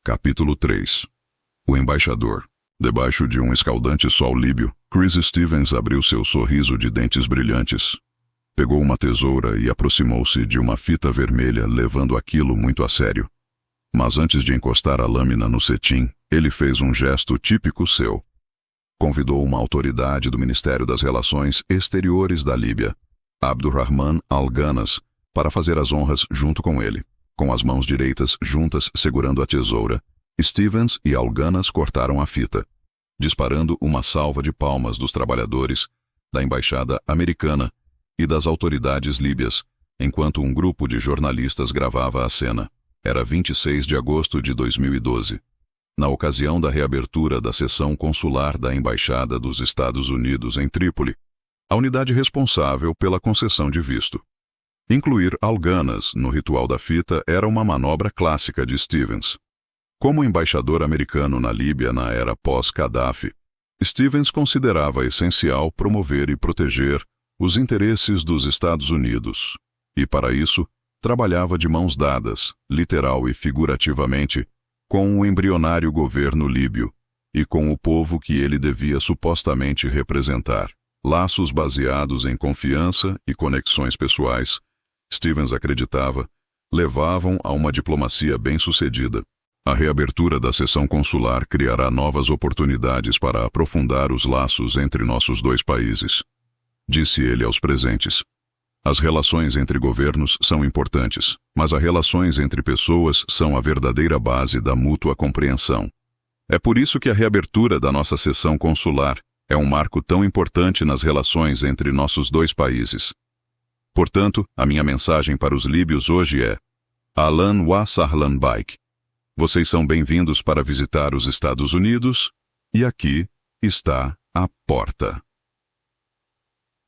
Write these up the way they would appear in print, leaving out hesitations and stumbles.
Capítulo 3. O embaixador. Debaixo de um escaldante sol líbio, Chris Stevens abriu seu sorriso de dentes brilhantes. Pegou uma tesoura e aproximou-se de uma fita vermelha, levando aquilo muito a sério. Mas antes de encostar a lâmina no cetim, ele fez um gesto típico seu. Convidou uma autoridade do Ministério das Relações Exteriores da Líbia, Abdurrahman Al-Ghanas, para fazer as honras junto com ele. Com as mãos direitas juntas segurando a tesoura, Stevens e Al-Ghanas cortaram a fita, disparando uma salva de palmas dos trabalhadores, da embaixada americana e das autoridades líbias, enquanto um grupo de jornalistas gravava a cena. Era 26 de agosto de 2012. Na ocasião da reabertura da seção consular da Embaixada dos Estados Unidos em Trípoli, a unidade responsável pela concessão de visto. Incluir Al-Ghanas no ritual da fita era uma manobra clássica de Stevens. Como embaixador americano na Líbia na era pós-Gaddafi, Stevens considerava essencial promover e proteger os interesses dos Estados Unidos, e para isso, trabalhava de mãos dadas, literal e figurativamente, com o embrionário governo líbio e com o povo que ele devia supostamente representar. Laços baseados em confiança e conexões pessoais, Stevens acreditava, levavam a uma diplomacia bem-sucedida. A reabertura da seção consular criará novas oportunidades para aprofundar os laços entre nossos dois países, disse ele aos presentes. As relações entre governos são importantes, mas as relações entre pessoas são a verdadeira base da mútua compreensão. É por isso que a reabertura da nossa seção consular é um marco tão importante nas relações entre nossos dois países. Portanto, a minha mensagem para os líbios hoje é: Ahlan wa sahlan bik. Vocês são bem-vindos para visitar os Estados Unidos, e aqui está a porta.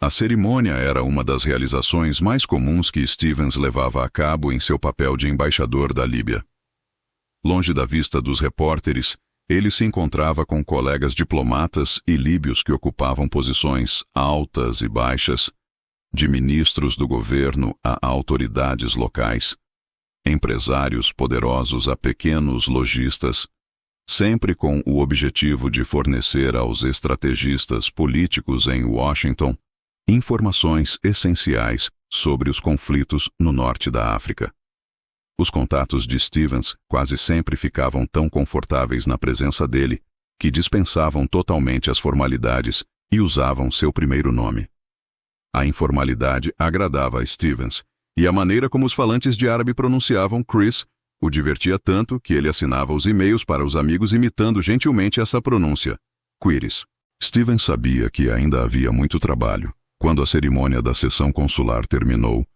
A cerimônia era uma das realizações mais comuns que Stevens levava a cabo em seu papel de embaixador da Líbia. Longe da vista dos repórteres, ele se encontrava com colegas diplomatas e líbios que ocupavam posições altas e baixas, de ministros do governo a autoridades locais, empresários poderosos a pequenos lojistas, sempre com o objetivo de fornecer aos estrategistas políticos em Washington informações essenciais sobre os conflitos no norte da África. Os contatos de Stevens quase sempre ficavam tão confortáveis na presença dele que dispensavam totalmente as formalidades e usavam seu primeiro nome. A informalidade agradava a Stevens, e a maneira como os falantes de árabe pronunciavam Chris o divertia tanto que ele assinava os e-mails para os amigos imitando gentilmente essa pronúncia, Quiris. Stevens sabia que ainda havia muito trabalho. Quando a cerimônia da sessão consular terminou,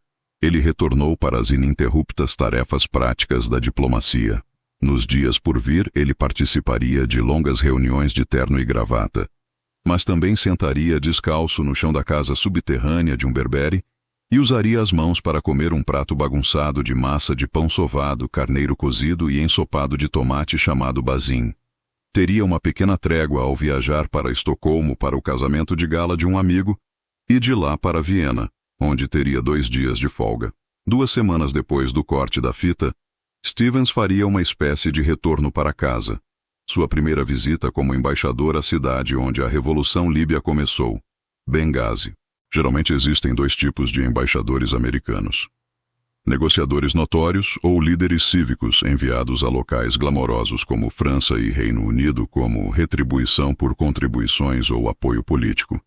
ele retornou para as ininterruptas tarefas práticas da diplomacia. Nos dias por vir, ele participaria de longas reuniões de terno e gravata, mas também sentaria descalço no chão da casa subterrânea de um berbere e usaria as mãos para comer um prato bagunçado de massa de pão sovado, carneiro cozido e ensopado de tomate chamado bazin. Teria uma pequena trégua ao viajar para Estocolmo para o casamento de gala de um amigo e de lá para Viena, onde teria 2 dias de folga. 2 semanas depois do corte da fita, Stevens faria uma espécie de retorno para casa. Sua primeira visita como embaixador à cidade onde a Revolução Líbia começou, Benghazi. Geralmente existem 2 tipos de embaixadores americanos: negociadores notórios ou líderes cívicos enviados a locais glamourosos como França e Reino Unido como retribuição por contribuições ou apoio político,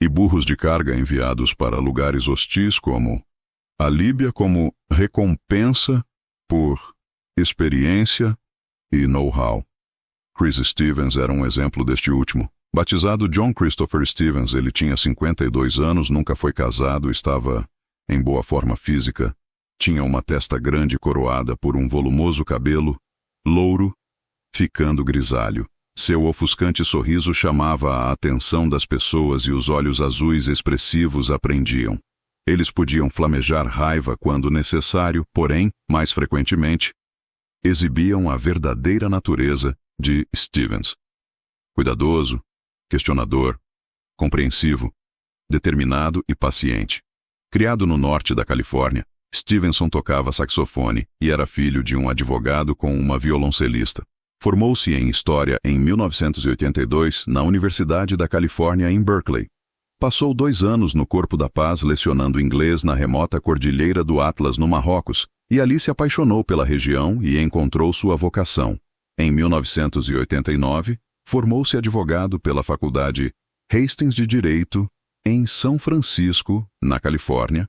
e burros de carga enviados para lugares hostis como a Líbia como recompensa por experiência e know-how. Chris Stevens era um exemplo deste último. Batizado John Christopher Stevens, ele tinha 52 anos, nunca foi casado, estava em boa forma física, tinha uma testa grande coroada por um volumoso cabelo, louro, ficando grisalho. Seu ofuscante sorriso chamava a atenção das pessoas e os olhos azuis expressivos a prendiam. Eles podiam flamejar raiva quando necessário, porém, mais frequentemente, exibiam a verdadeira natureza de Stevens. Cuidadoso, questionador, compreensivo, determinado e paciente. Criado no norte da Califórnia, Stevenson tocava saxofone e era filho de um advogado com uma violoncelista. Formou-se em História em 1982 na Universidade da Califórnia em Berkeley. Passou 2 anos no Corpo da Paz lecionando inglês na remota Cordilheira do Atlas, no Marrocos, e ali se apaixonou pela região e encontrou sua vocação. Em 1989, formou-se advogado pela Faculdade Hastings de Direito, em São Francisco, na Califórnia.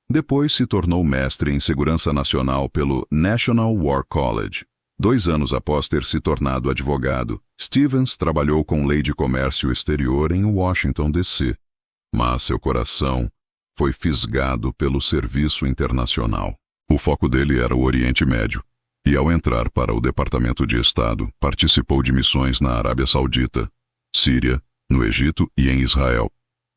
Depois se tornou mestre em Segurança Nacional pelo National War College. 2 anos após ter se tornado advogado, Stevens trabalhou com lei de comércio exterior em Washington, D.C., mas seu coração foi fisgado pelo serviço internacional. O foco dele era o Oriente Médio, e ao entrar para o Departamento de Estado, participou de missões na Arábia Saudita, Síria, no Egito e em Israel,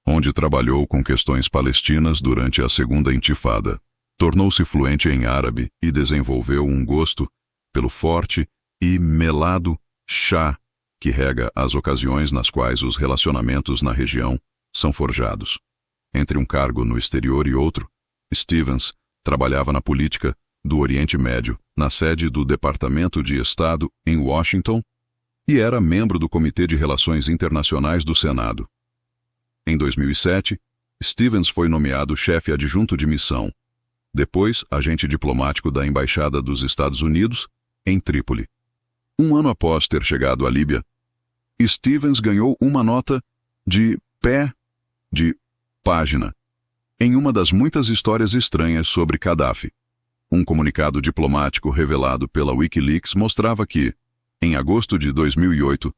onde trabalhou com questões palestinas durante a Segunda Intifada. Tornou-se fluente em árabe e desenvolveu um gosto pelo forte e melado chá que rega as ocasiões nas quais os relacionamentos na região são forjados. Entre um cargo no exterior e outro, Stevens trabalhava na política do Oriente Médio, na sede do Departamento de Estado em Washington, e era membro do Comitê de Relações Internacionais do Senado. Em 2007, Stevens foi nomeado chefe adjunto de missão, depois agente diplomático da Embaixada dos Estados Unidos em Trípoli. 1 ano após ter chegado à Líbia, Stevens ganhou uma nota de pé de página em uma das muitas histórias estranhas sobre Gaddafi. Um comunicado diplomático revelado pela Wikileaks mostrava que, em agosto de 2008,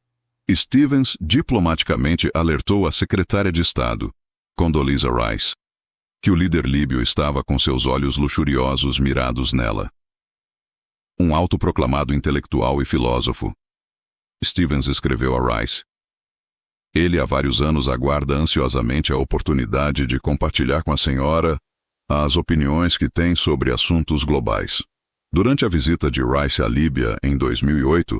Stevens diplomaticamente alertou a secretária de Estado, Condoleezza Rice, que o líder líbio estava com seus olhos luxuriosos mirados nela. Um autoproclamado intelectual e filósofo, Stevens escreveu a Rice. Ele há vários anos aguarda ansiosamente a oportunidade de compartilhar com a senhora as opiniões que tem sobre assuntos globais. Durante a visita de Rice à Líbia em 2008,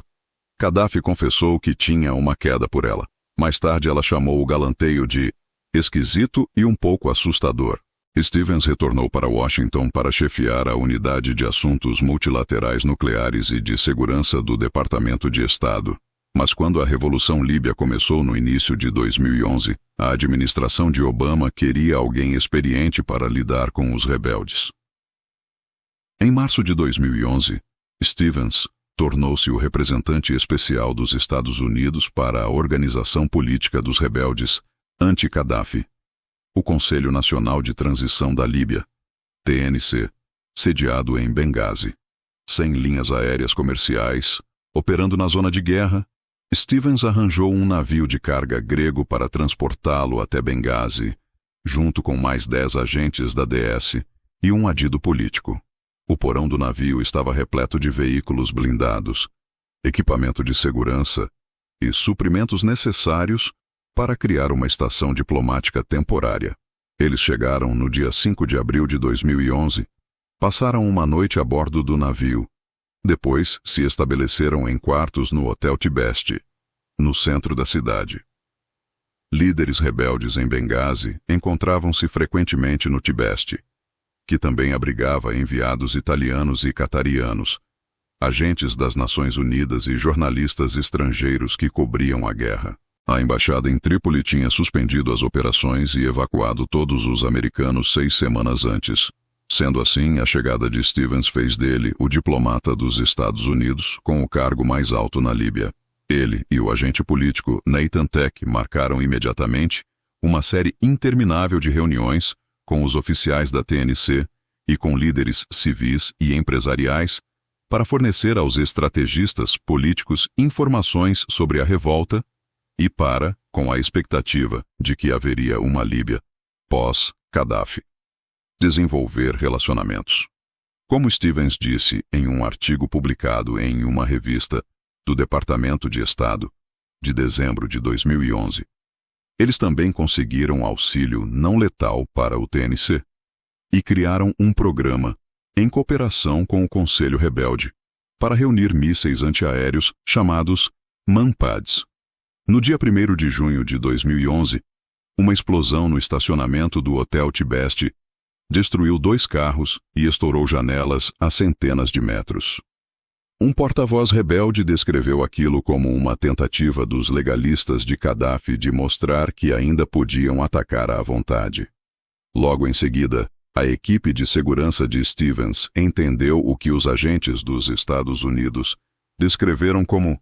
Gaddafi confessou que tinha uma queda por ela. Mais tarde ela chamou o galanteio de esquisito e um pouco assustador. Stevens retornou para Washington para chefiar a Unidade de Assuntos Multilaterais Nucleares e de Segurança do Departamento de Estado. Mas quando a Revolução Líbia começou no início de 2011, a administração de Obama queria alguém experiente para lidar com os rebeldes. Em março de 2011, Stevens tornou-se o representante especial dos Estados Unidos para a Organização Política dos Rebeldes Anti-Gaddafi, o Conselho Nacional de Transição da Líbia, TNC, sediado em Benghazi. Sem linhas aéreas comerciais, operando na zona de guerra, Stevens arranjou um navio de carga grego para transportá-lo até Benghazi, junto com mais 10 agentes da DS e um adido político. O porão do navio estava repleto de veículos blindados, equipamento de segurança e suprimentos necessários para criar uma estação diplomática temporária. Eles chegaram no dia 5 de abril de 2011, passaram uma noite a bordo do navio. Depois se estabeleceram em quartos no Hotel Tibesti, no centro da cidade. Líderes rebeldes em Benghazi encontravam-se frequentemente no Tibesti, que também abrigava enviados italianos e catarianos, agentes das Nações Unidas e jornalistas estrangeiros que cobriam a guerra. A embaixada em Trípoli tinha suspendido as operações e evacuado todos os americanos 6 semanas antes. Sendo assim, a chegada de Stevens fez dele o diplomata dos Estados Unidos com o cargo mais alto na Líbia. Ele e o agente político Nathan Tech marcaram imediatamente uma série interminável de reuniões com os oficiais da TNC e com líderes civis e empresariais para fornecer aos estrategistas políticos informações sobre a revolta e para, com a expectativa de que haveria uma Líbia pós-Gaddafi, desenvolver relacionamentos. Como Stevens disse em um artigo publicado em uma revista do Departamento de Estado, de dezembro de 2011, eles também conseguiram auxílio não letal para o TNC e criaram um programa, em cooperação com o Conselho Rebelde, para reunir mísseis antiaéreos chamados MANPADS. No dia 1º de junho de 2011, uma explosão no estacionamento do Hotel Tibesti destruiu 2 carros e estourou janelas a centenas de metros. Um porta-voz rebelde descreveu aquilo como uma tentativa dos legalistas de Gaddafi de mostrar que ainda podiam atacar à vontade. Logo em seguida, a equipe de segurança de Stevens entendeu o que os agentes dos Estados Unidos descreveram como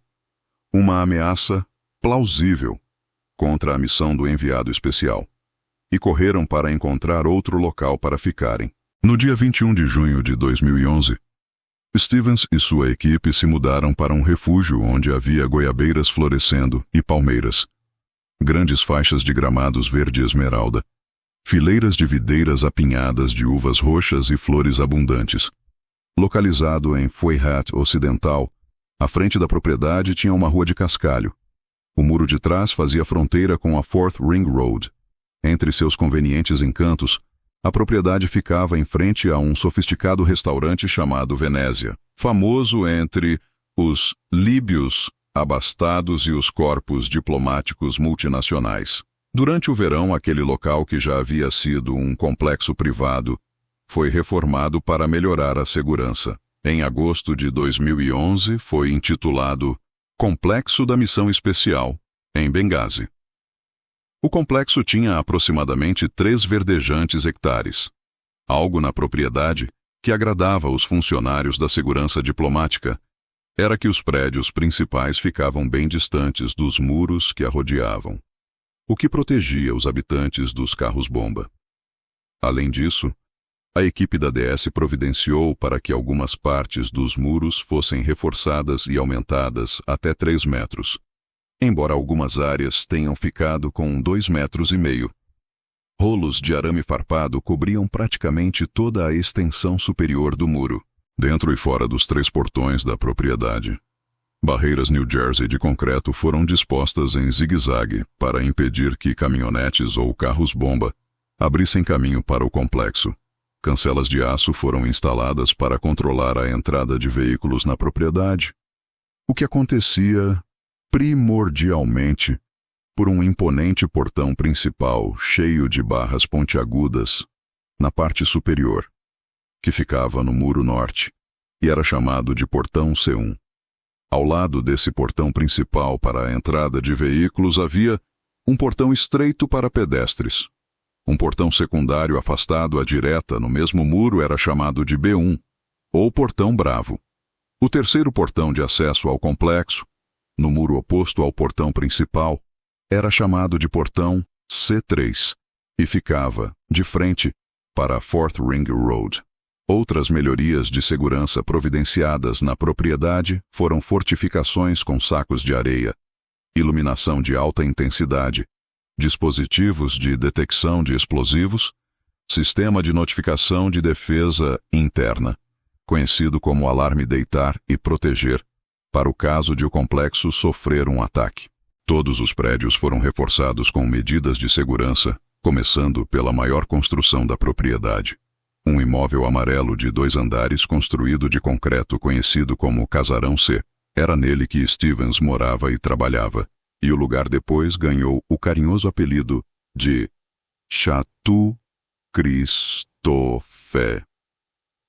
uma ameaça plausível contra a missão do enviado especial, e correram para encontrar outro local para ficarem. No dia 21 de junho de 2011, Stevens e sua equipe se mudaram para um refúgio onde havia goiabeiras florescendo e palmeiras, grandes faixas de gramados verde esmeralda, fileiras de videiras apinhadas de uvas roxas e flores abundantes. Localizado em Feuillade Ocidental, à frente da propriedade tinha uma rua de cascalho. O muro de trás fazia fronteira com a Fourth Ring Road. Entre seus convenientes encantos, a propriedade ficava em frente a um sofisticado restaurante chamado Venésia, famoso entre os líbios abastados e os corpos diplomáticos multinacionais. Durante o verão, aquele local, que já havia sido um complexo privado, foi reformado para melhorar a segurança. Em agosto de 2011, foi intitulado Complexo da Missão Especial, em Benghazi. O complexo tinha aproximadamente 3 verdejantes hectares, algo na propriedade que agradava os funcionários da segurança diplomática era que os prédios principais ficavam bem distantes dos muros que a rodeavam, o que protegia os habitantes dos carros-bomba. Além disso, a equipe da DS providenciou para que algumas partes dos muros fossem reforçadas e aumentadas até 3 metros, embora algumas áreas tenham ficado com 2,5 metros. Rolos de arame farpado cobriam praticamente toda a extensão superior do muro, dentro e fora dos 3 portões da propriedade. Barreiras New Jersey de concreto foram dispostas em zigue-zague para impedir que caminhonetes ou carros-bomba abrissem caminho para o complexo. Cancelas de aço foram instaladas para controlar a entrada de veículos na propriedade, o que acontecia primordialmente por um imponente portão principal cheio de barras pontiagudas na parte superior, que ficava no muro norte e era chamado de Portão C1. Ao lado desse portão principal para a entrada de veículos havia um portão estreito para pedestres. Um portão secundário afastado à direta no mesmo muro era chamado de B1, ou Portão Bravo. O terceiro portão de acesso ao complexo, no muro oposto ao portão principal, era chamado de Portão C3 e ficava de frente para a Fourth Ring Road. Outras melhorias de segurança providenciadas na propriedade foram fortificações com sacos de areia, iluminação de alta intensidade, dispositivos de detecção de explosivos, sistema de notificação de defesa interna, conhecido como alarme deitar e proteger, para o caso de o complexo sofrer um ataque. Todos os prédios foram reforçados com medidas de segurança, começando pela maior construção da propriedade. Um imóvel amarelo de 2 andares construído de concreto conhecido como Casarão C. Era nele que Stevens morava e trabalhava, e o lugar depois ganhou o carinhoso apelido de Chateau Christophe.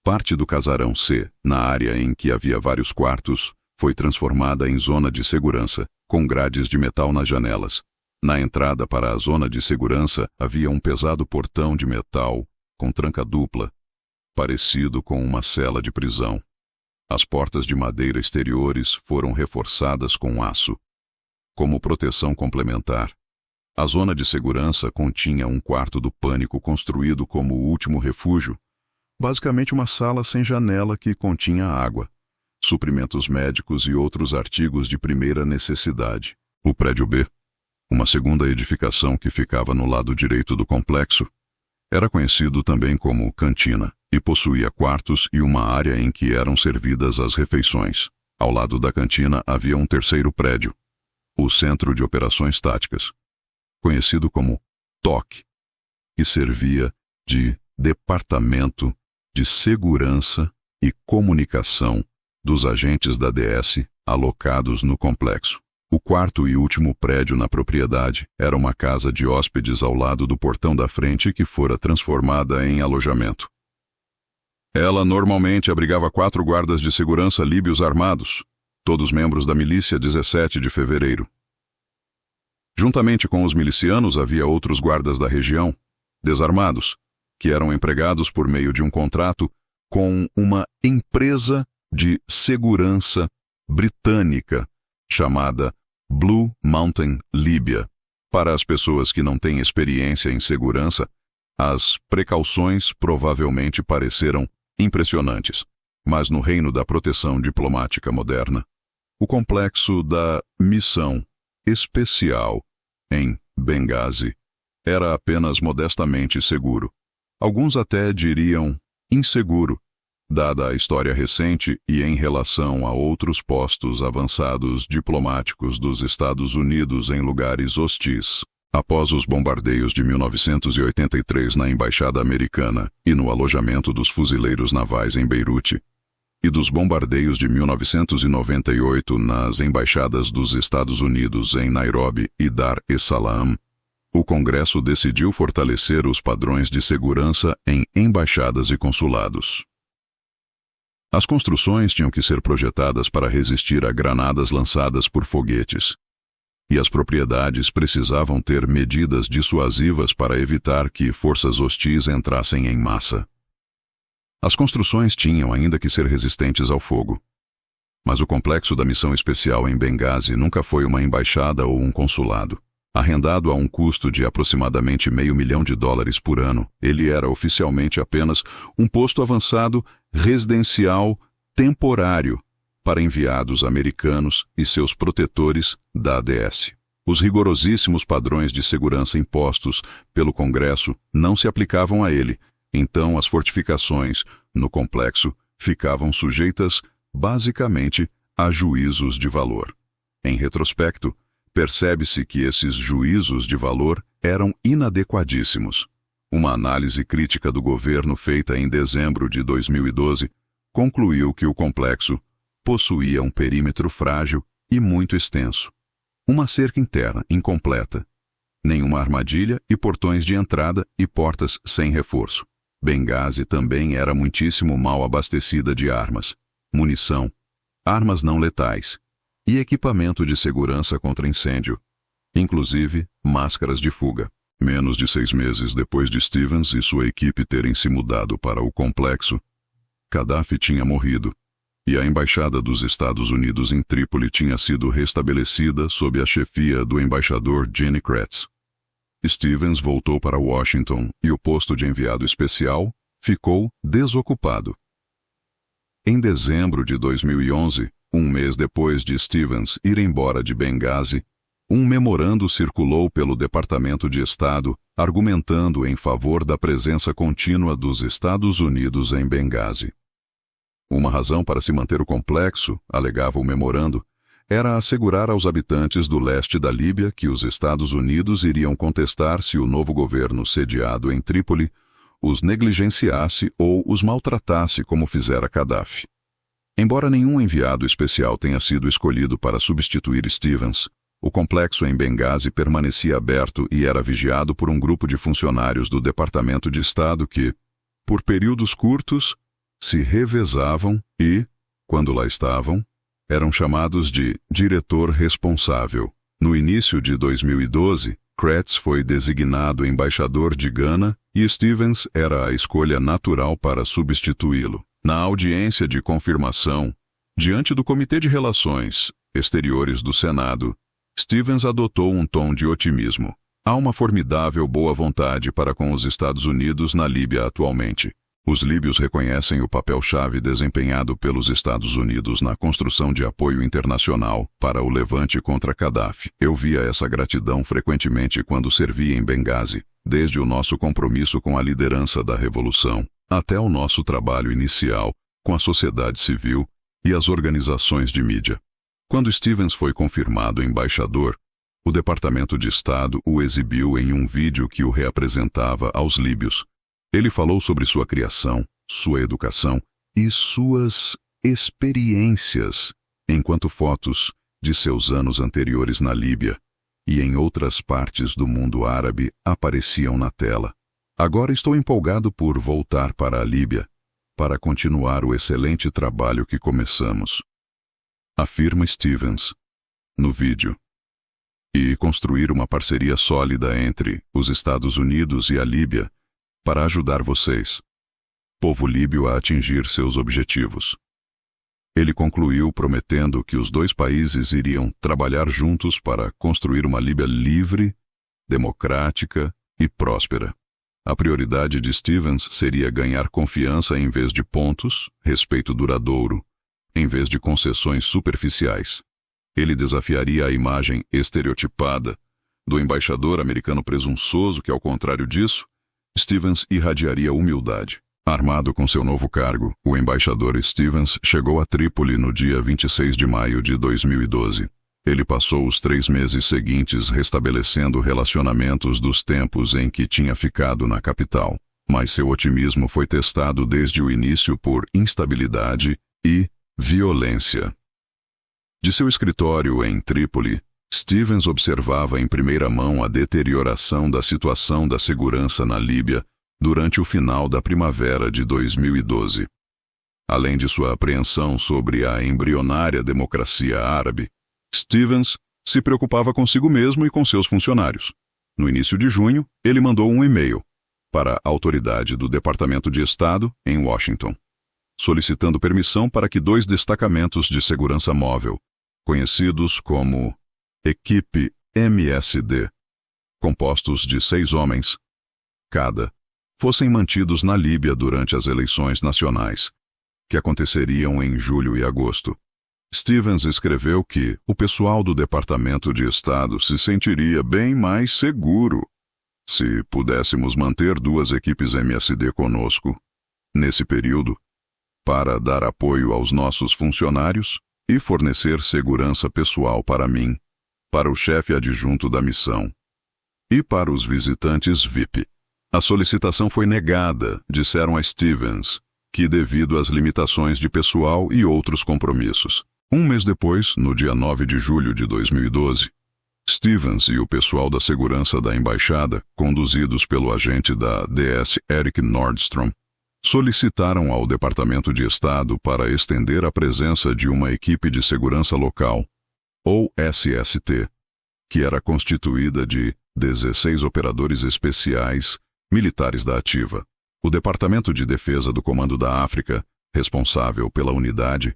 Parte do Casarão C, na área em que havia vários quartos, foi transformada em zona de segurança, com grades de metal nas janelas. Na entrada para a zona de segurança havia um pesado portão de metal com tranca dupla, parecido com uma cela de prisão. As portas de madeira exteriores foram reforçadas com aço. Como proteção complementar, a zona de segurança continha um quarto do pânico construído como o último refúgio, basicamente uma sala sem janela que continha água, suprimentos médicos e outros artigos de primeira necessidade. O prédio B, uma segunda edificação que ficava no lado direito do complexo, era conhecido também como cantina e possuía quartos e uma área em que eram servidas as refeições. Ao lado da cantina havia um terceiro prédio, o Centro de Operações Táticas, conhecido como TOC, que servia de Departamento de Segurança e Comunicação dos agentes da DS alocados no complexo. O quarto e último prédio na propriedade era uma casa de hóspedes ao lado do portão da frente que fora transformada em alojamento. Ela normalmente abrigava 4 guardas de segurança líbios armados, todos membros da milícia 17 de fevereiro. Juntamente com os milicianos havia outros guardas da região, desarmados, que eram empregados por meio de um contrato com uma empresa de segurança britânica chamada Blue Mountain Libya. Para as pessoas que não têm experiência em segurança, as precauções provavelmente pareceram impressionantes, mas no reino da proteção diplomática moderna, o complexo da missão especial em Benghazi era apenas modestamente seguro. Alguns até diriam inseguro, dada a história recente e em relação a outros postos avançados diplomáticos dos Estados Unidos em lugares hostis. Após os bombardeios de 1983 na Embaixada Americana e no alojamento dos fuzileiros navais em Beirute, e dos bombardeios de 1998 nas embaixadas dos Estados Unidos em Nairobi e Dar es Salaam, o Congresso decidiu fortalecer os padrões de segurança em embaixadas e consulados. As construções tinham que ser projetadas para resistir a granadas lançadas por foguetes, e as propriedades precisavam ter medidas dissuasivas para evitar que forças hostis entrassem em massa. As construções tinham ainda que ser resistentes ao fogo. Mas o complexo da missão especial em Benghazi nunca foi uma embaixada ou um consulado. Arrendado a um custo de aproximadamente $500 mil por ano, ele era oficialmente apenas um posto avançado residencial temporário para enviados americanos e seus protetores da ADS. Os rigorosíssimos padrões de segurança impostos pelo Congresso não se aplicavam a ele, então as fortificações no complexo ficavam sujeitas basicamente a juízos de valor. Em retrospecto, percebe-se que esses juízos de valor eram inadequadíssimos. Uma análise crítica do governo feita em dezembro de 2012 concluiu que o complexo possuía um perímetro frágil e muito extenso, uma cerca interna incompleta, nenhuma armadilha e portões de entrada e portas sem reforço. Benghazi também era muitíssimo mal abastecida de armas, munição, armas não letais e equipamento de segurança contra incêndio, inclusive máscaras de fuga. Menos de 6 meses depois de Stevens e sua equipe terem se mudado para o complexo, Gaddafi tinha morrido, e a embaixada dos Estados Unidos em Trípoli tinha sido restabelecida sob a chefia do embaixador Jenny Kretz. Stevens voltou para Washington e o posto de enviado especial ficou desocupado. Em dezembro de 2011, um mês depois de Stevens ir embora de Benghazi, um memorando circulou pelo Departamento de Estado argumentando em favor da presença contínua dos Estados Unidos em Benghazi. Uma razão para se manter o complexo, alegava o memorando, era assegurar aos habitantes do leste da Líbia que os Estados Unidos iriam contestar se o novo governo sediado em Trípoli os negligenciasse ou os maltratasse como fizera Gaddafi. Embora nenhum enviado especial tenha sido escolhido para substituir Stevens, o complexo em Benghazi permanecia aberto e era vigiado por um grupo de funcionários do Departamento de Estado que, por períodos curtos, se revezavam e, quando lá estavam, eram chamados de diretor responsável. No início de 2012, Kretz foi designado embaixador de Gana e Stevens era a escolha natural para substituí-lo. Na audiência de confirmação, diante do Comitê de Relações Exteriores do Senado, Stevens adotou um tom de otimismo. Há uma formidável boa vontade para com os Estados Unidos na Líbia atualmente. Os líbios reconhecem o papel-chave desempenhado pelos Estados Unidos na construção de apoio internacional para o levante contra Gaddafi. Eu via essa gratidão frequentemente quando servi em Benghazi, desde o nosso compromisso com a liderança da revolução, até o nosso trabalho inicial com a sociedade civil e as organizações de mídia. Quando Stevens foi confirmado embaixador, o Departamento de Estado o exibiu em um vídeo que o reapresentava aos líbios. Ele falou sobre sua criação, sua educação e suas experiências, enquanto fotos de seus anos anteriores na Líbia e em outras partes do mundo árabe apareciam na tela. Agora estou empolgado por voltar para a Líbia para continuar o excelente trabalho que começamos, afirma Stevens no vídeo, e construir uma parceria sólida entre os Estados Unidos e a Líbia para ajudar vocês, povo líbio, a atingir seus objetivos. Ele concluiu prometendo que os dois países iriam trabalhar juntos para construir uma Líbia livre, democrática e próspera. A prioridade de Stevens seria ganhar confiança em vez de pontos, respeito duradouro, em vez de concessões superficiais. Ele desafiaria a imagem estereotipada do embaixador americano presunçoso que, ao contrário disso, Stevens irradiaria humildade. Armado com seu novo cargo, o embaixador Stevens chegou a Trípoli no dia 26 de maio de 2012. Ele passou os 3 meses seguintes restabelecendo relacionamentos dos tempos em que tinha ficado na capital. Mas seu otimismo foi testado desde o início por instabilidade e violência. De seu escritório em Trípoli, Stevens observava em primeira mão a deterioração da situação da segurança na Líbia durante o final da primavera de 2012. Além de sua apreensão sobre a embrionária democracia árabe, Stevens se preocupava consigo mesmo e com seus funcionários. No início de junho, ele mandou um e-mail para a autoridade do Departamento de Estado em Washington, solicitando permissão para que 2 destacamentos de segurança móvel, conhecidos como Equipe MSD, compostos de 6 homens cada, fossem mantidos na Líbia durante as eleições nacionais, que aconteceriam em julho e agosto. Stevens escreveu que o pessoal do Departamento de Estado se sentiria bem mais seguro se pudéssemos manter 2 equipes MSD conosco, nesse período, para dar apoio aos nossos funcionários e fornecer segurança pessoal para mim, para o chefe adjunto da missão e para os visitantes VIP. A solicitação foi negada, disseram a Stevens, que devido às limitações de pessoal e outros compromissos. Um mês depois, no dia 9 de julho de 2012, Stevens e o pessoal da segurança da embaixada, conduzidos pelo agente da DS Eric Nordstrom, solicitaram ao Departamento de Estado para estender a presença de uma equipe de segurança local, ou SST, que era constituída de 16 operadores especiais militares da ativa. O Departamento de Defesa do Comando da África, responsável pela unidade,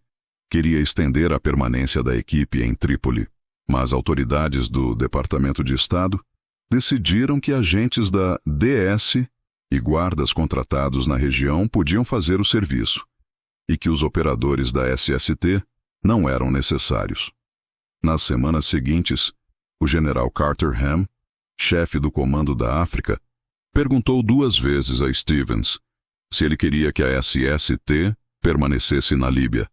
queria estender a permanência da equipe em Trípoli, mas autoridades do Departamento de Estado decidiram que agentes da DS e guardas contratados na região podiam fazer o serviço, e que os operadores da SST não eram necessários. Nas semanas seguintes, o general Carter Ham, chefe do Comando da África, perguntou 2 vezes a Stevens se ele queria que a SST permanecesse na Líbia.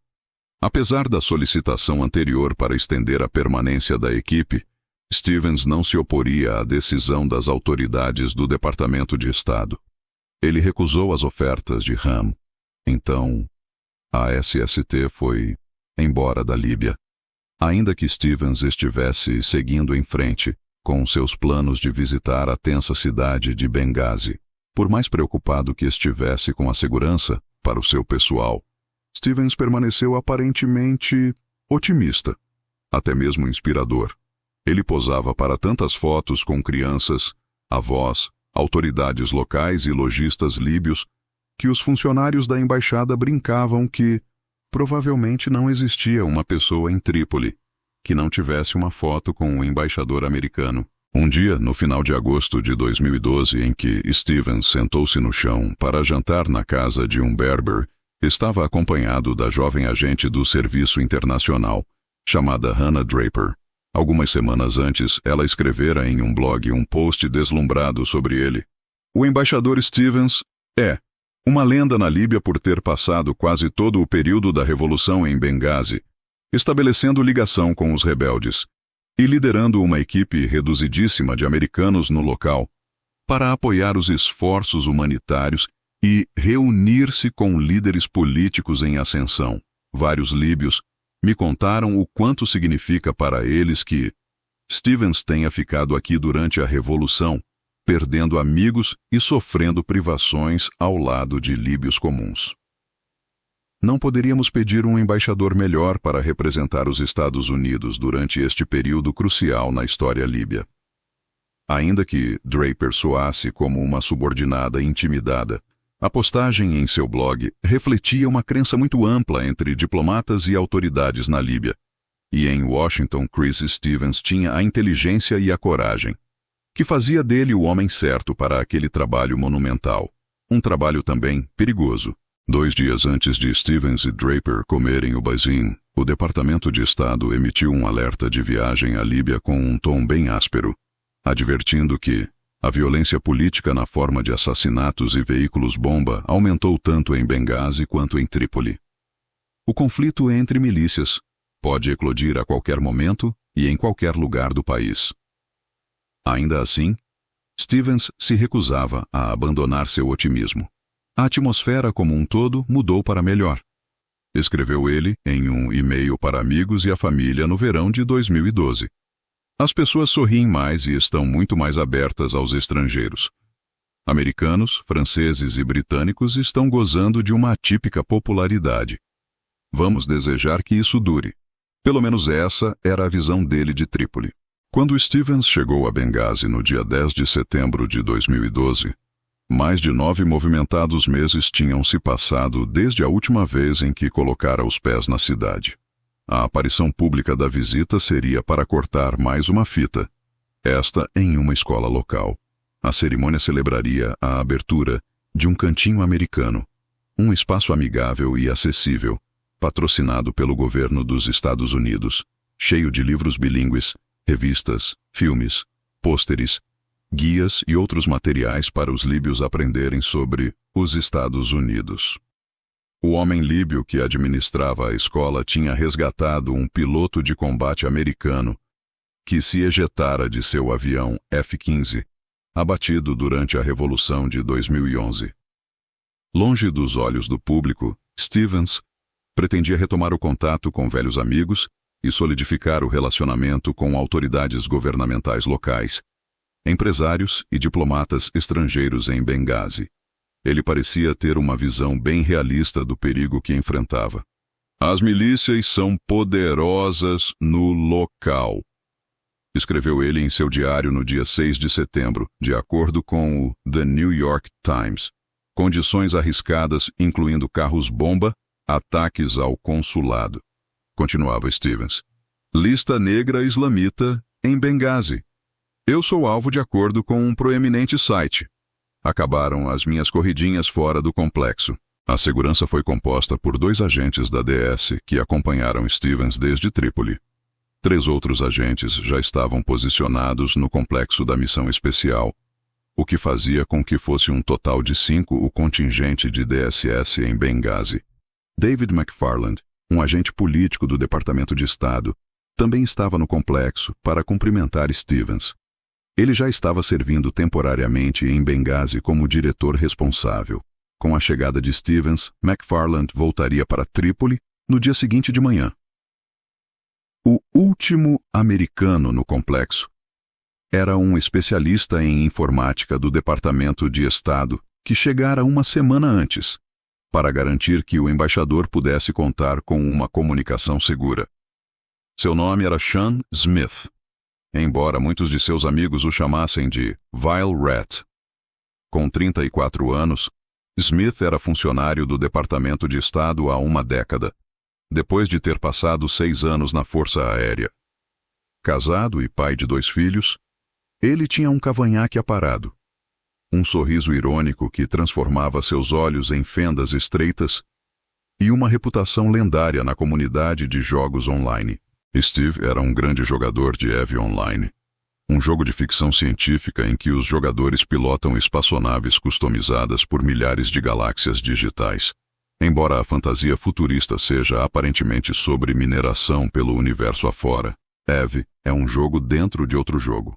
Apesar da solicitação anterior para estender a permanência da equipe, Stevens não se oporia à decisão das autoridades do Departamento de Estado. Ele recusou as ofertas de Ham. Então, a SST foi embora da Líbia, ainda que Stevens estivesse seguindo em frente com seus planos de visitar a tensa cidade de Benghazi. Por mais preocupado que estivesse com a segurança para o seu pessoal, Stevens permaneceu aparentemente otimista, até mesmo inspirador. Ele posava para tantas fotos com crianças, avós, autoridades locais e lojistas líbios que os funcionários da embaixada brincavam que provavelmente não existia uma pessoa em Trípoli que não tivesse uma foto com o embaixador americano. Um dia, no final de agosto de 2012, em que Stevens sentou-se no chão para jantar na casa de um berber, estava acompanhado da jovem agente do Serviço Internacional, chamada Hannah Draper. Algumas semanas antes, ela escrevera em um blog um post deslumbrado sobre ele. O embaixador Stevens é uma lenda na Líbia por ter passado quase todo o período da Revolução em Benghazi, estabelecendo ligação com os rebeldes e liderando uma equipe reduzidíssima de americanos no local para apoiar os esforços humanitários e reunir-se com líderes políticos em ascensão. Vários líbios Me contaram o quanto significa para eles que Stevens tenha ficado aqui durante a Revolução, perdendo amigos e sofrendo privações ao lado de líbios comuns. Não poderíamos pedir um embaixador melhor para representar os Estados Unidos durante este período crucial na história líbia. Ainda que Draper soasse como uma subordinada intimidada, a postagem em seu blog refletia uma crença muito ampla entre diplomatas e autoridades na Líbia. E em Washington, Chris Stevens tinha a inteligência e a coragem, que fazia dele o homem certo para aquele trabalho monumental. Um trabalho também perigoso. 2 dias antes de Stevens e Draper comerem o bazin, o Departamento de Estado emitiu um alerta de viagem à Líbia com um tom bem áspero, advertindo que a violência política na forma de assassinatos e veículos-bomba aumentou tanto em Benghazi quanto em Trípoli. O conflito entre milícias pode eclodir a qualquer momento e em qualquer lugar do país. Ainda assim, Stevens se recusava a abandonar seu otimismo. A atmosfera como um todo mudou para melhor. Escreveu ele em um e-mail para amigos e a família no verão de 2012. As pessoas sorriem mais e estão muito mais abertas aos estrangeiros. Americanos, franceses e britânicos estão gozando de uma atípica popularidade. Vamos desejar que isso dure. Pelo menos essa era a visão dele de Trípoli. Quando Stevens chegou a Benghazi no dia 10 de setembro de 2012, mais de 9 movimentados meses tinham se passado desde a última vez em que colocara os pés na cidade. A aparição pública da visita seria para cortar mais uma fita, esta em uma escola local. A cerimônia celebraria a abertura de um cantinho americano, um espaço amigável e acessível, patrocinado pelo governo dos Estados Unidos, cheio de livros bilíngues, revistas, filmes, pôsteres, guias e outros materiais para os líbios aprenderem sobre os Estados Unidos. O homem líbio que administrava a escola tinha resgatado um piloto de combate americano que se ejetara de seu avião F-15, abatido durante a Revolução de 2011. Longe dos olhos do público, Stevens pretendia retomar o contato com velhos amigos e solidificar o relacionamento com autoridades governamentais locais, empresários e diplomatas estrangeiros em Benghazi. Ele parecia ter uma visão bem realista do perigo que enfrentava. As milícias são poderosas no local, escreveu ele em seu diário no dia 6 de setembro, de acordo com o The New York Times. Condições arriscadas, incluindo carros-bomba, ataques ao consulado. Continuava Stevens. Lista negra islamita em Benghazi. Eu sou alvo de acordo com um proeminente site. Acabaram as minhas corridinhas fora do complexo. A segurança foi composta por 2 agentes da DS que acompanharam Stevens desde Trípoli. 3 outros agentes já estavam posicionados no complexo da missão especial, o que fazia com que fosse um total de 5 o contingente de DSS em Benghazi. David McFarland, um agente político do Departamento de Estado, também estava no complexo para cumprimentar Stevens. Ele já estava servindo temporariamente em Benghazi como diretor responsável. Com a chegada de Stevens, McFarland voltaria para Trípoli no dia seguinte de manhã. O último americano no complexo era um especialista em informática do Departamento de Estado que chegara uma semana antes, para garantir que o embaixador pudesse contar com uma comunicação segura. Seu nome era Sean Smith, embora muitos de seus amigos o chamassem de Vile Rat. Com 34 anos, Smith era funcionário do Departamento de Estado há uma década, depois de ter passado 6 anos na Força Aérea. Casado e pai de 2 filhos, ele tinha um cavanhaque aparado, um sorriso irônico que transformava seus olhos em fendas estreitas e uma reputação lendária na comunidade de jogos online. Steve era um grande jogador de EVE Online, um jogo de ficção científica em que os jogadores pilotam espaçonaves customizadas por milhares de galáxias digitais. Embora a fantasia futurista seja aparentemente sobre mineração pelo universo afora, EVE é um jogo dentro de outro jogo.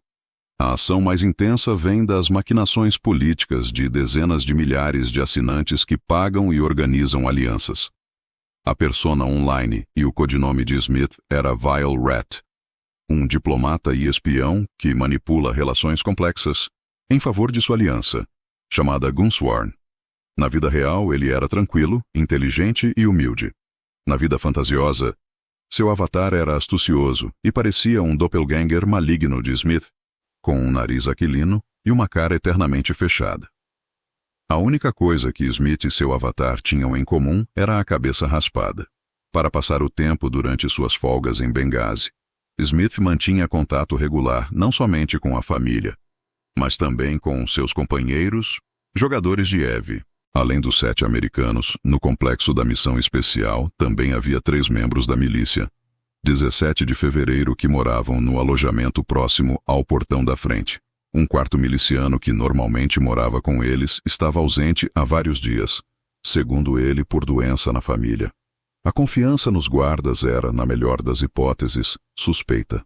A ação mais intensa vem das maquinações políticas de dezenas de milhares de assinantes que pagam e organizam alianças. A persona online e o codinome de Smith era Vile Rat, um diplomata e espião que manipula relações complexas em favor de sua aliança, chamada Gunsworn. Na vida real, ele era tranquilo, inteligente e humilde. Na vida fantasiosa, seu avatar era astucioso e parecia um doppelganger maligno de Smith, com um nariz aquilino e uma cara eternamente fechada. A única coisa que Smith e seu avatar tinham em comum era a cabeça raspada. Para passar o tempo durante suas folgas em Benghazi, Smith mantinha contato regular não somente com a família, mas também com seus companheiros, jogadores de EVE. Além dos 7 americanos, no complexo da missão especial também havia 3 membros da milícia, 17 de fevereiro, que moravam no alojamento próximo ao portão da frente. Um quarto miliciano que normalmente morava com eles estava ausente há vários dias, segundo ele, por doença na família. A confiança nos guardas era, na melhor das hipóteses, suspeita.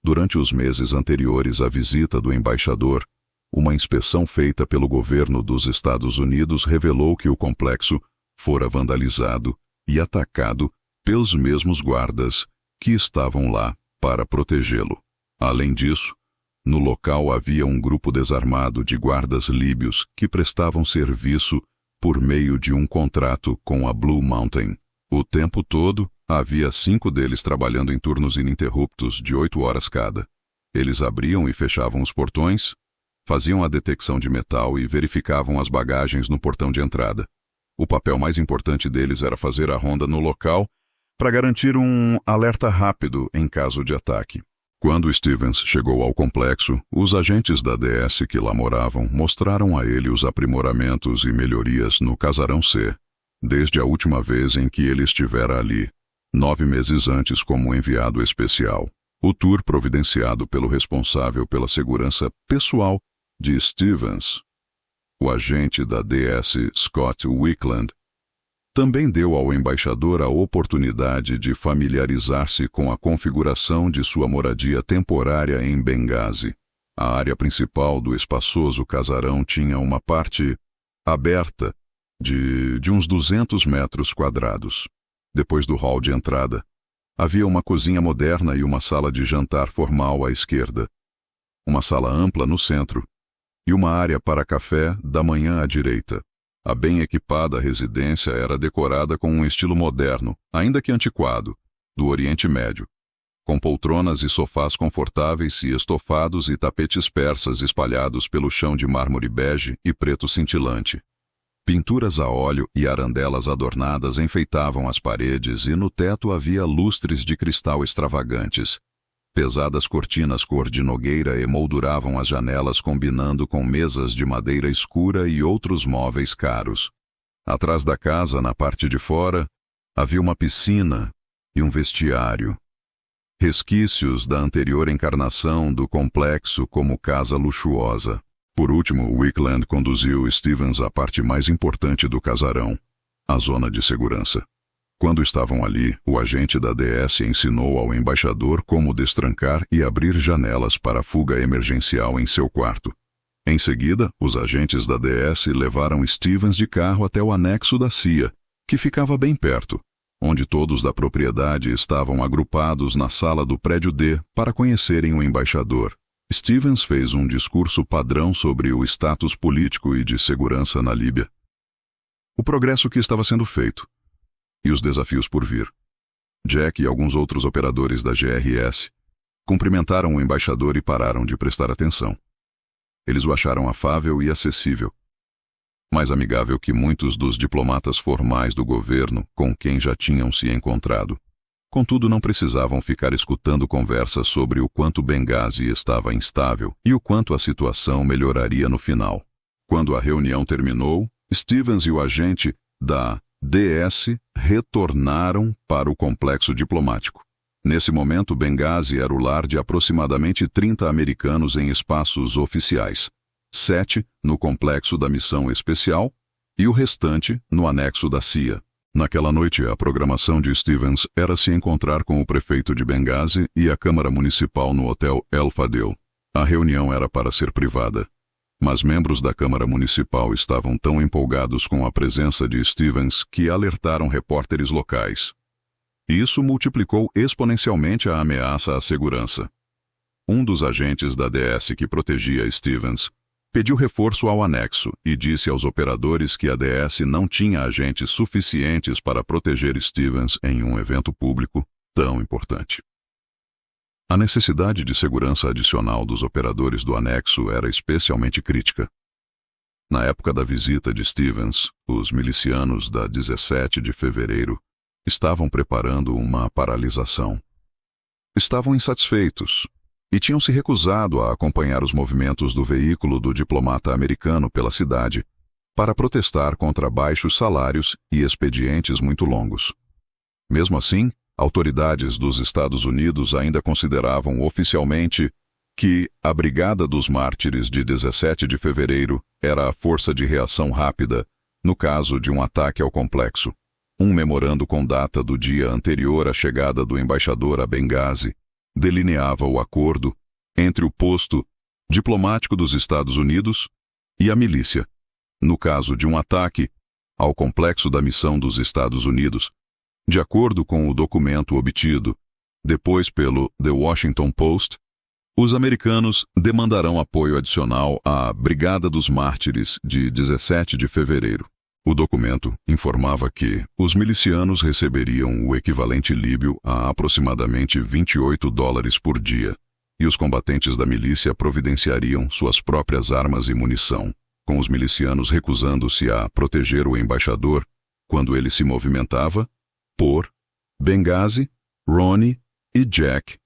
Durante os meses anteriores à visita do embaixador, uma inspeção feita pelo governo dos Estados Unidos revelou que o complexo fora vandalizado e atacado pelos mesmos guardas que estavam lá para protegê-lo. Além disso, no local havia um grupo desarmado de guardas líbios que prestavam serviço por meio de um contrato com a Blue Mountain. O tempo todo, havia 5 deles trabalhando em turnos ininterruptos de 8 horas cada. Eles abriam e fechavam os portões, faziam a detecção de metal e verificavam as bagagens no portão de entrada. O papel mais importante deles era fazer a ronda no local para garantir um alerta rápido em caso de ataque. Quando Stevens chegou ao complexo, os agentes da DS que lá moravam mostraram a ele os aprimoramentos e melhorias no Casarão C, desde a última vez em que ele estivera ali, 9 meses antes como enviado especial. O tour providenciado pelo responsável pela segurança pessoal de Stevens, o agente da DS Scott Wickland, também deu ao embaixador a oportunidade de familiarizar-se com a configuração de sua moradia temporária em Benghazi. A área principal do espaçoso casarão tinha uma parte aberta de uns 200 metros quadrados. Depois do hall de entrada, havia uma cozinha moderna e uma sala de jantar formal à esquerda, uma sala ampla no centro e uma área para café da manhã à direita. A bem equipada residência era decorada com um estilo moderno, ainda que antiquado, do Oriente Médio, com poltronas e sofás confortáveis e estofados e tapetes persas espalhados pelo chão de mármore bege e preto cintilante. Pinturas a óleo e arandelas adornadas enfeitavam as paredes e no teto havia lustres de cristal extravagantes. Pesadas cortinas cor de nogueira emolduravam as janelas, combinando com mesas de madeira escura e outros móveis caros. Atrás da casa, na parte de fora, havia uma piscina e um vestiário. Resquícios da anterior encarnação do complexo como casa luxuosa. Por último, Wickland conduziu Stevens à parte mais importante do casarão, a zona de segurança. Quando estavam ali, o agente da DS ensinou ao embaixador como destrancar e abrir janelas para a fuga emergencial em seu quarto. Em seguida, os agentes da DS levaram Stevens de carro até o anexo da CIA, que ficava bem perto, onde todos da propriedade estavam agrupados na sala do prédio D para conhecerem o embaixador. Stevens fez um discurso padrão sobre o status político e de segurança na Líbia, o progresso que estava sendo feito e os desafios por vir. Jack e alguns outros operadores da GRS cumprimentaram o embaixador e pararam de prestar atenção. Eles o acharam afável e acessível, mais amigável que muitos dos diplomatas formais do governo com quem já tinham se encontrado. Contudo, não precisavam ficar escutando conversas sobre o quanto Benghazi estava instável e o quanto a situação melhoraria no final. Quando a reunião terminou, Stevens e o agente da DS retornaram para o complexo diplomático. Nesse momento, Benghazi era o lar de aproximadamente 30 americanos em espaços oficiais, 7 no complexo da missão especial e o restante no anexo da CIA. Naquela noite, a programação de Stevens era se encontrar com o prefeito de Benghazi e a Câmara Municipal no Hotel El Fadel. A reunião era para ser privada. Mas membros da Câmara Municipal estavam tão empolgados com a presença de Stevens que alertaram repórteres locais. Isso multiplicou exponencialmente a ameaça à segurança. Um dos agentes da DS que protegia Stevens pediu reforço ao anexo e disse aos operadores que a DS não tinha agentes suficientes para proteger Stevens em um evento público tão importante. A necessidade de segurança adicional dos operadores do anexo era especialmente crítica. Na época da visita de Stevens, os milicianos da 17 de fevereiro estavam preparando uma paralisação. Estavam insatisfeitos e tinham se recusado a acompanhar os movimentos do veículo do diplomata americano pela cidade para protestar contra baixos salários e expedientes muito longos. Mesmo assim, autoridades dos Estados Unidos ainda consideravam oficialmente que a Brigada dos Mártires de 17 de fevereiro era a força de reação rápida no caso de um ataque ao complexo. Um memorando com data do dia anterior à chegada do embaixador a Benghazi delineava o acordo entre o posto diplomático dos Estados Unidos e a milícia, no caso de um ataque ao complexo da missão dos Estados Unidos. De acordo com o documento obtido depois pelo The Washington Post, os americanos demandarão apoio adicional à Brigada dos Mártires de 17 de fevereiro. O documento informava que os milicianos receberiam o equivalente líbio a aproximadamente $28 por dia, e os combatentes da milícia providenciariam suas próprias armas e munição, com os milicianos recusando-se a proteger o embaixador quando ele se movimentava. Por Benghazi, Ronnie e Jack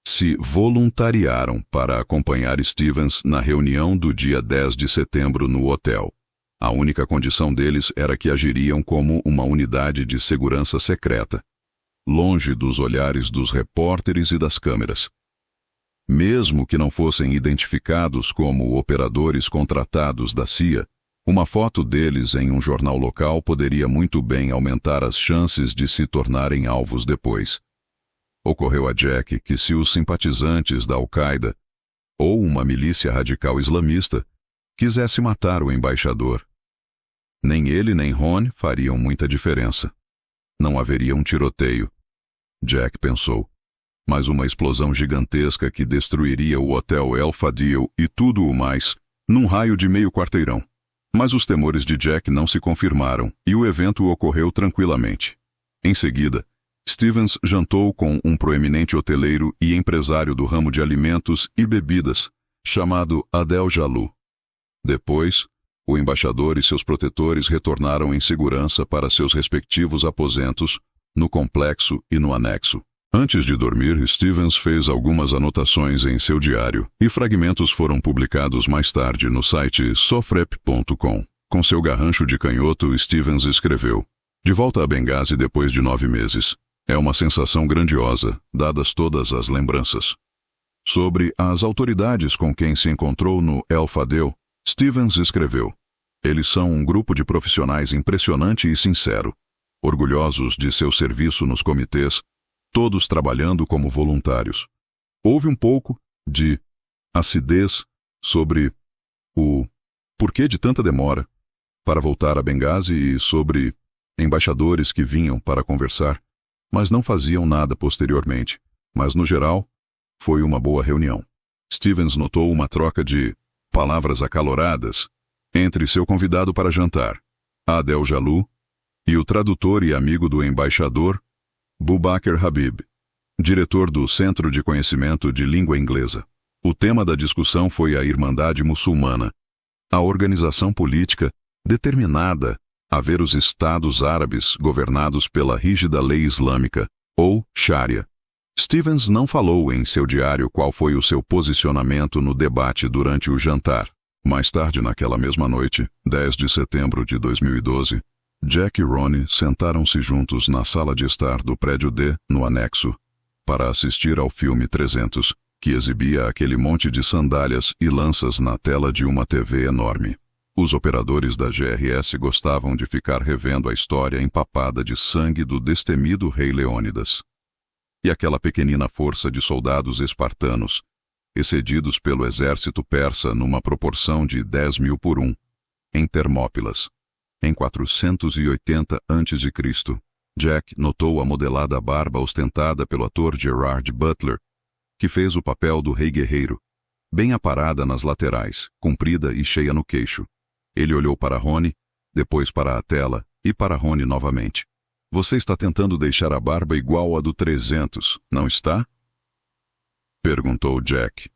se voluntariaram para acompanhar Stevens na reunião do dia 10 de setembro no hotel. A única condição deles era que agiriam como uma unidade de segurança secreta, longe dos olhares dos repórteres e das câmeras. Mesmo que não fossem identificados como operadores contratados da CIA, uma foto deles em um jornal local poderia muito bem aumentar as chances de se tornarem alvos depois. Ocorreu a Jack que se os simpatizantes da Al-Qaeda ou uma milícia radical islamista quisesse matar o embaixador, nem ele nem Ron fariam muita diferença. Não haveria um tiroteio, Jack pensou, mas uma explosão gigantesca que destruiria o Hotel El Fadil e tudo o mais, num raio de meio quarteirão. Mas os temores de Jack não se confirmaram e o evento ocorreu tranquilamente. Em seguida, Stevens jantou com um proeminente hoteleiro e empresário do ramo de alimentos e bebidas, chamado Adel Jalou. Depois, o embaixador e seus protetores retornaram em segurança para seus respectivos aposentos, no complexo e no anexo. Antes de dormir, Stevens fez algumas anotações em seu diário e fragmentos foram publicados mais tarde no site sofrep.com. Com seu garrancho de canhoto, Stevens escreveu: "De volta a Benghazi depois de 9 meses. É uma sensação grandiosa, dadas todas as lembranças." Sobre as autoridades com quem se encontrou no El Fadel, Stevens escreveu: "Eles são um grupo de profissionais impressionante e sincero, orgulhosos de seu serviço nos comitês, todos trabalhando como voluntários. Houve um pouco de acidez sobre o porquê de tanta demora para voltar a Benghazi e sobre embaixadores que vinham para conversar, mas não faziam nada posteriormente. Mas, no geral, foi uma boa reunião." Stevens notou uma troca de palavras acaloradas entre seu convidado para jantar, Adel Jalou, e o tradutor e amigo do embaixador, Boubacar Habib, diretor do Centro de Conhecimento de Língua Inglesa. O tema da discussão foi a Irmandade Muçulmana, a organização política determinada a ver os Estados Árabes governados pela rígida lei islâmica, ou Sharia. Stevens não falou em seu diário qual foi o seu posicionamento no debate durante o jantar. Mais tarde naquela mesma noite, 10 de setembro de 2012, Jack e Ronnie sentaram-se juntos na sala de estar do prédio D, no anexo, para assistir ao filme 300, que exibia aquele monte de sandálias e lanças na tela de uma TV enorme. Os operadores da GRS gostavam de ficar revendo a história empapada de sangue do destemido rei Leônidas. E aquela pequenina força de soldados espartanos, excedidos pelo exército persa numa proporção de 10.000 por 1, em Termópilas. Em 480 a.C., Jack notou a modelada barba ostentada pelo ator Gerard Butler, que fez o papel do rei guerreiro, bem aparada nas laterais, comprida e cheia no queixo. Ele olhou para Rony, depois para a tela e para Rony novamente. Você está tentando deixar a barba igual à do 300, não está? Perguntou Jack.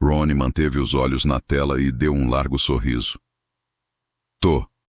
Rony manteve os olhos na tela e deu um largo sorriso. Tô.